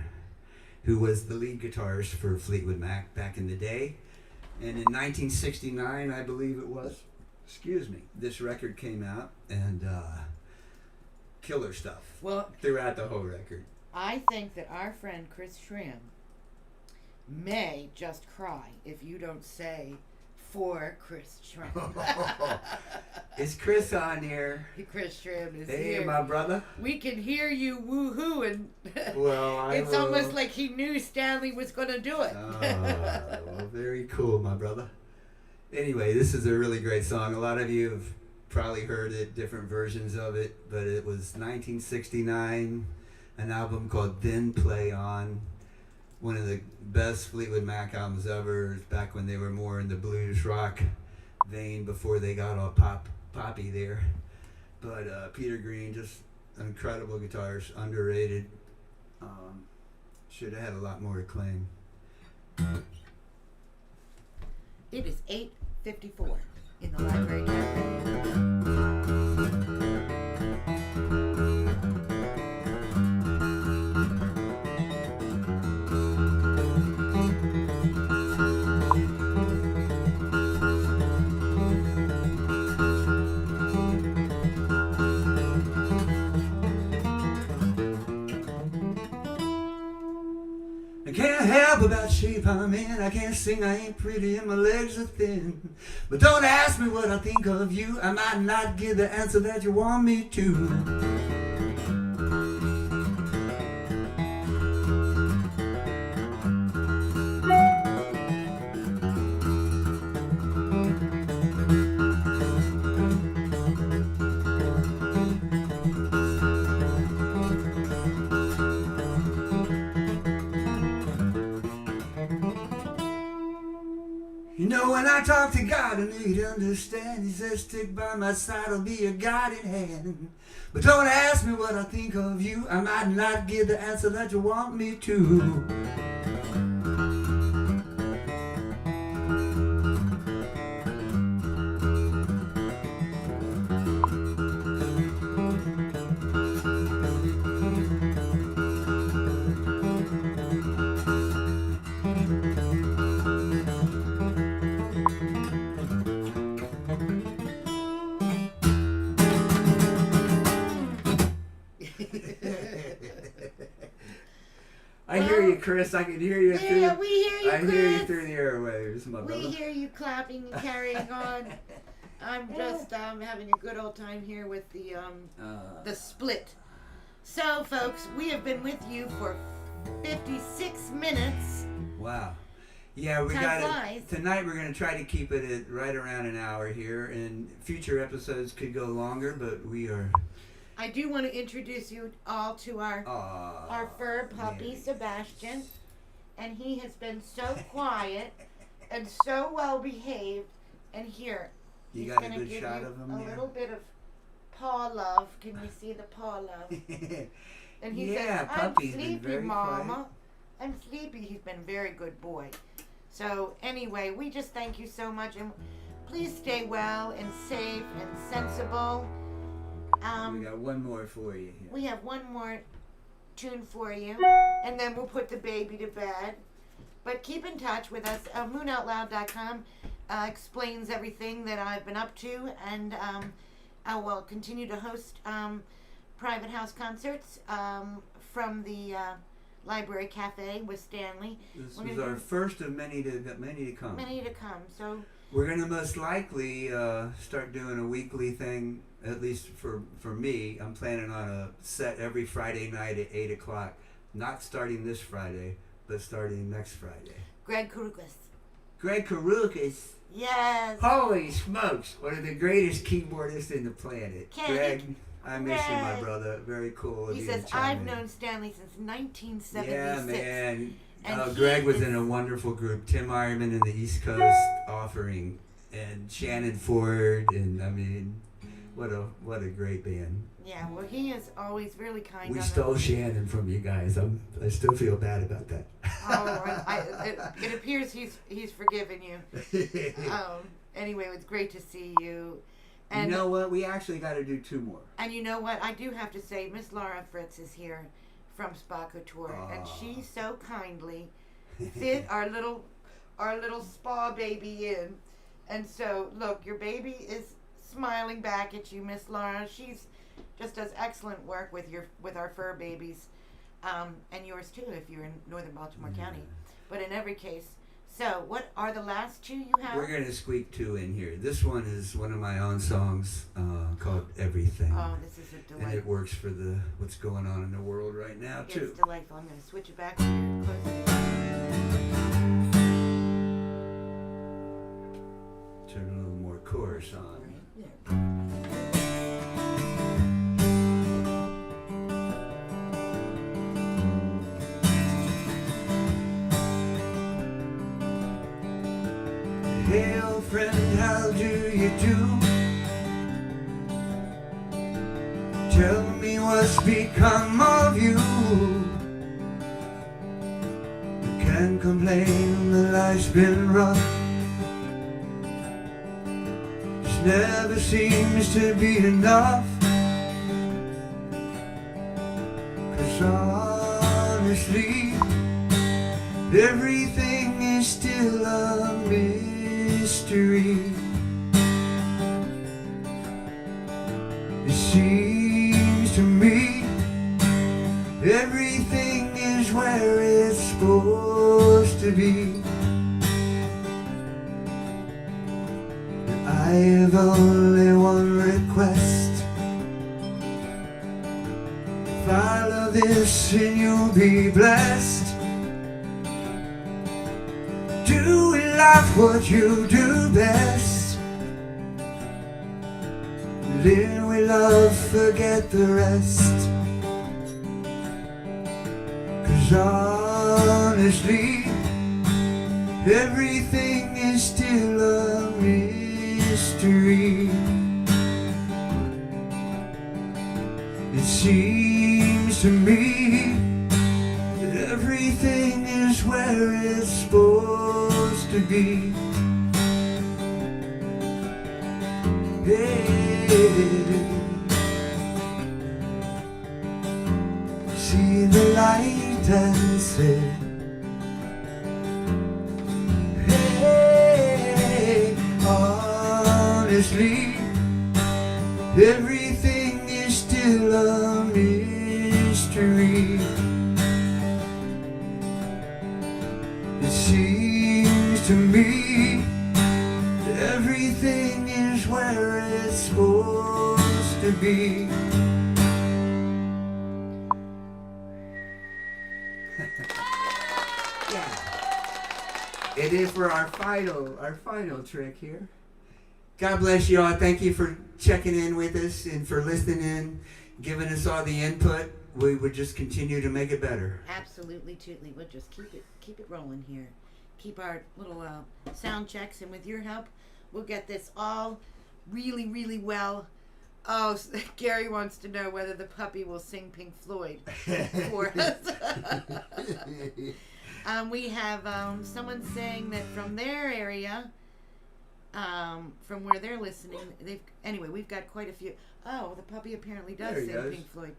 who was the lead guitarist for Fleetwood Mac back in the day. And in 1969, I believe it was, this record came out, and killer stuff throughout the whole record. I think that our friend Chris Schramm may just cry if you don't say for Chris Schramm. Is Chris on here? Chris Schramm is hey, here. Hey, my brother. We can hear you woo-hooing. Well, it's almost like he knew Stanley was going to do it. Well, very cool, my brother. Anyway, this is a really great song. A lot of you have probably heard it, different versions of it, but it was 1969, an album called Then Play On. One of the best Fleetwood Mac albums ever, back when they were more in the blues rock vein before they got all poppy there. But Peter Green, just an incredible guitarist, underrated. Should have had a lot more acclaim. It is 8:54 in the Library Cafe. I can't help about shape I'm in. I can't sing, I ain't pretty, and my legs are thin. But don't ask me what I think of you. I might not give the answer that you want me to. You know, when I talk to God, I know you'd understand. He says, stick by my side, I'll be your guiding hand. But don't ask me what I think of you. I might not give the answer that you want me to. I hear you, Chris. I can hear you through. Yeah, we hear you, I Chris. hear you through the airwaves, my brother. We hear you clapping and carrying on. I'm just having a good old time here with the split. So, folks, we have been with you for 56 minutes. Wow. Yeah, we Time got flies. it. Tonight we're going to try to keep it at right around an hour here, and future episodes could go longer, but we are. I do want to introduce you all to our fur puppy, Sebastian. And he has been so quiet and so well behaved. And here, You he's got a going to good give shot you of him a there? little bit of paw love. Can you see the paw love? And he Yeah, says, I'm puppy's been sleepy, very Mama. quiet. I'm sleepy. He's been a very good boy. So anyway, we just thank you so much. And please stay well and safe and sensible. We got one more for you here. We have one more tune for you, and then we'll put the baby to bed. But keep in touch with us. MoonOutLoud.com explains everything that I've been up to, and I will continue to host private house concerts from the Library Cafe with Stanley. This We're was gonna our do first of many to come. many to come. So We're gonna most likely start doing a weekly thing. At least for me, I'm planning on a set every Friday night at 8 o'clock. Not starting this Friday, but starting next Friday. Greg Karukas. Greg Karukas. Yes. Holy smokes! One of the greatest keyboardists in the planet. Greg, I miss you, my Greg. brother. Very cool of He you says, to chime I've in." known Stanley since 1976. Yeah, man. And Greg he was is- in a wonderful group. Tim Ironman and the East Coast Offering, and Shannon Ford, and I mean, what a great band. Yeah, well, he is always really kind. We on stole Shannon from you guys. I still feel bad about that. It appears he's forgiven you. Anyway, it was great to see you. And you know what? We actually got to do 2 more. And you know what? I do have to say, Miss Laura Fritz is here from Spa Couture, and she so kindly fit our little spa baby in. And so, look, your baby is smiling back at you, Miss Laura. She's just does excellent work with our fur babies, and yours too if you're in northern Baltimore County. But in every case, so what are the last 2 you have? We're gonna squeak 2 in here. This one is one of my own songs called "Everything." Oh, this is a delight. And it works for what's going on in the world right now too. It's delightful. I'm going to switch it back to your close. Turn a little more chorus on. Hail friend, how do you do? Tell me what's become of you. You can't complain, the life's been rough. Just never seems to be enough. 'Cause honestly, everything is still a mystery. It seems to me everything is where it's supposed to be. I have only one request. Follow this and you'll be blessed. Do in life what you do best. Live with love, forget the rest. 'Cause honestly, everything is still a mystery. It seems to me that everything is where it's supposed to be. Hey, see the light and say, hey, honestly, everything is still a mystery. It seems to me everything is where it's supposed to be. Yeah. It is for our final trick here. God bless you all. Thank you for checking in with us and for listening, giving us all the input. We would just continue to make it better. Absolutely, totally. We'll just keep it rolling here. Keep our little sound checks, and with your help, we'll get this all really, really well. Oh, Gary wants to know whether the puppy will sing Pink Floyd for us. We have someone saying that from their area, from where they're listening, we've got quite a few. Oh, the puppy apparently does sing Pink Floyd.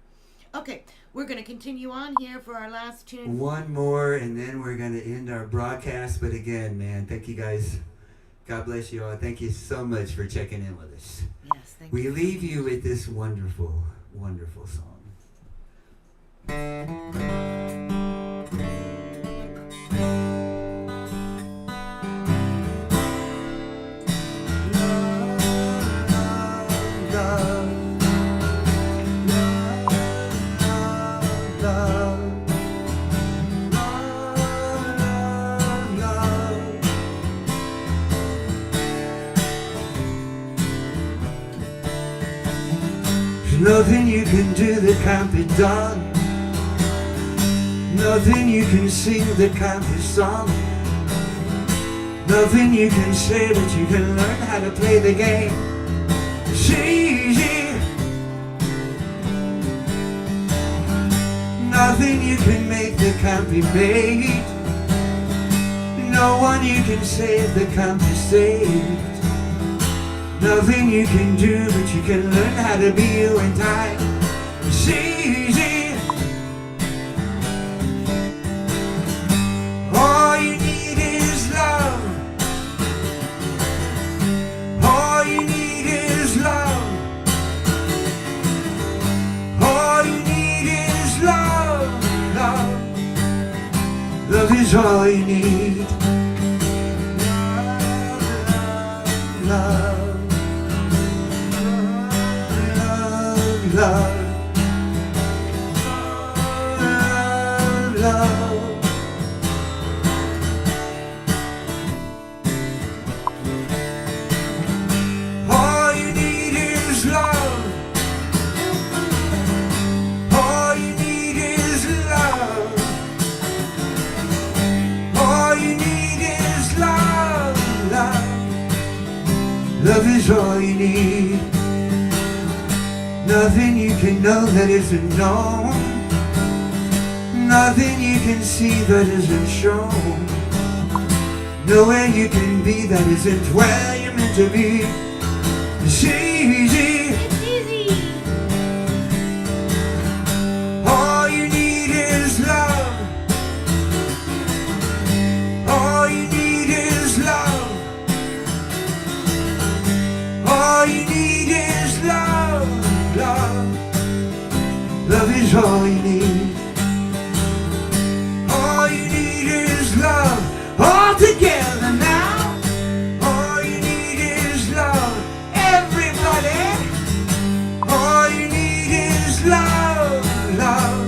Okay, we're going to continue on here for our last tune. One more, and then we're going to end our broadcast. But again, man, thank you guys. God bless you all. Thank you so much for checking in with us. Yes, thank you. We leave you with this wonderful, wonderful song. There's nothing you can do that can't be done. Nothing you can sing that can't be sung. Nothing you can say, but you can learn how to play the game. It's easy. Nothing you can make that can't be made. No one you can save that can't be saved. Nothing you can do, but you can learn how to be you in time. It's easy. All you need is love. All you need is love. All you need is love. Love. Love is all you need. Love. Love, love, love. All you need is love. All you need is love. All you need is love, love. Love is all you need. Nothing you can know that isn't known. Nothing you can see that isn't shown. Nowhere you can be that isn't where you're meant to be. It's easy. It's easy. All you need is love. All you need is love. All you need is love. Love. Love is all you need. All you need is love. All together now. All you need is love. Everybody. All you need is love. Love.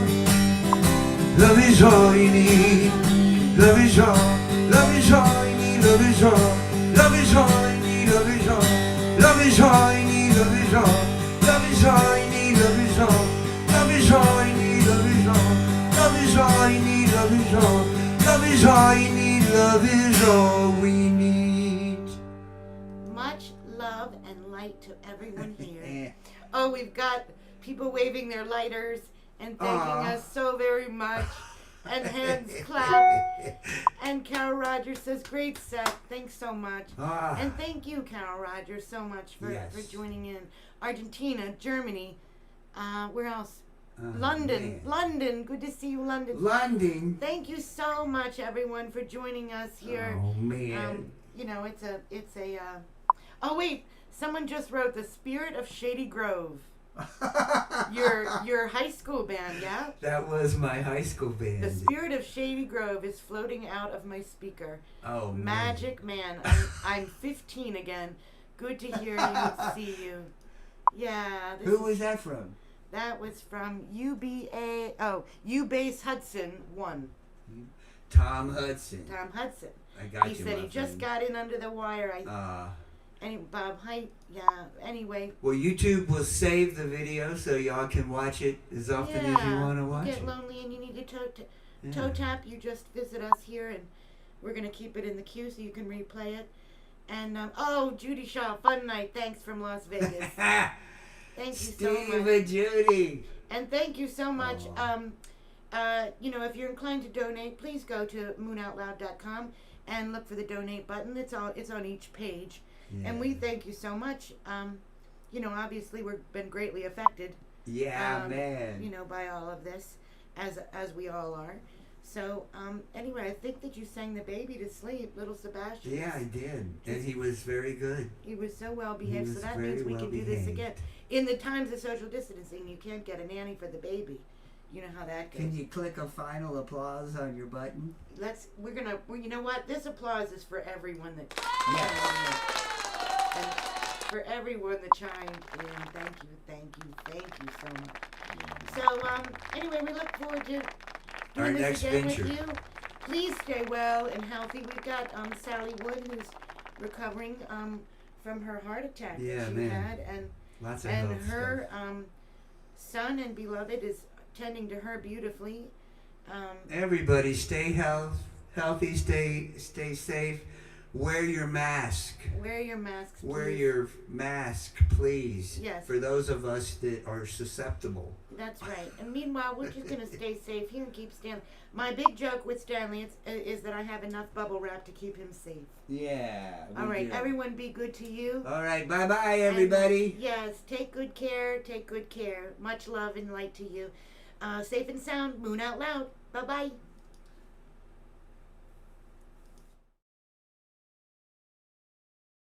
Love is all you need. Love is all. Love is all you need. Love is all. Love is all you need. Love is all. Love is all you need. Love is all. Love is all you need, love is all. Love is all you need, love is all. Love is all you need, love is all. Love is all you need, love is all we need. Much love and light to everyone here. Oh, we've got people waving their lighters and thanking us so very much. And hands clap. And Carol Rogers says, great set. Thanks so much. And thank you, Carol Rogers, so much for joining in. Argentina, Germany, where else? London. Man. London. Good to see you, London. London. Thank you so much, everyone, for joining us here. Oh, man. You know, oh, wait. Someone just wrote The Spirit of Shady Grove. Your high school band, yeah? That was my high school band. The Spirit of Shady Grove is floating out of my speaker. Oh, Magic man. I'm 15 again. Good to hear you and see you. Yeah. Who was that from? That was from UBase Hudson 1. Tom Hudson. Tom Hudson. I got he you, said my he just friend. got in under the wire. Bob Height, yeah. Anyway. Well, YouTube will save the video so y'all can watch it as often as you want to watch get it. lonely and you need to toe tap, you just visit us here and we're going to keep it in the queue so you can replay it. And, Judy Shaw, fun night. Thanks from Las Vegas. Thank you so much. Steve and Judy. And thank you so much. If you're inclined to donate, please go to moonoutloud.com and look for the donate button. It's on each page. Yeah. And we thank you so much. Obviously we've been greatly affected. Yeah, man. By all of this, as we all are. So, anyway, I think that you sang the baby to sleep, little Sebastian. Yeah, I did. And he was very good. He was so well behaved, so that means we can do this again. In the times of social distancing, you can't get a nanny for the baby. You know how that goes. Can you click a final applause on your button? You know what? This applause is for everyone that... And for everyone that chimed in. Thank you so much. So, anyway, we look forward to doing this again with you. Please stay well and healthy. We've got Sally Wood, who's recovering from her heart attack that she had, and lots of and health her stuff. son and beloved is tending to her beautifully. Everybody, stay healthy, stay safe. Wear your mask. Wear your masks, please. Wear your mask, please. Yes. For those of us that are susceptible. That's right. And meanwhile, we're just going to stay safe here and keep Stanley. My big joke with Stanley is that I have enough bubble wrap to keep him safe. Yeah. All right, everyone be good to you. All right, bye-bye, everybody. And, yes, take good care. Take good care. Much love and light to you. Safe and sound. Moon out loud. Bye-bye.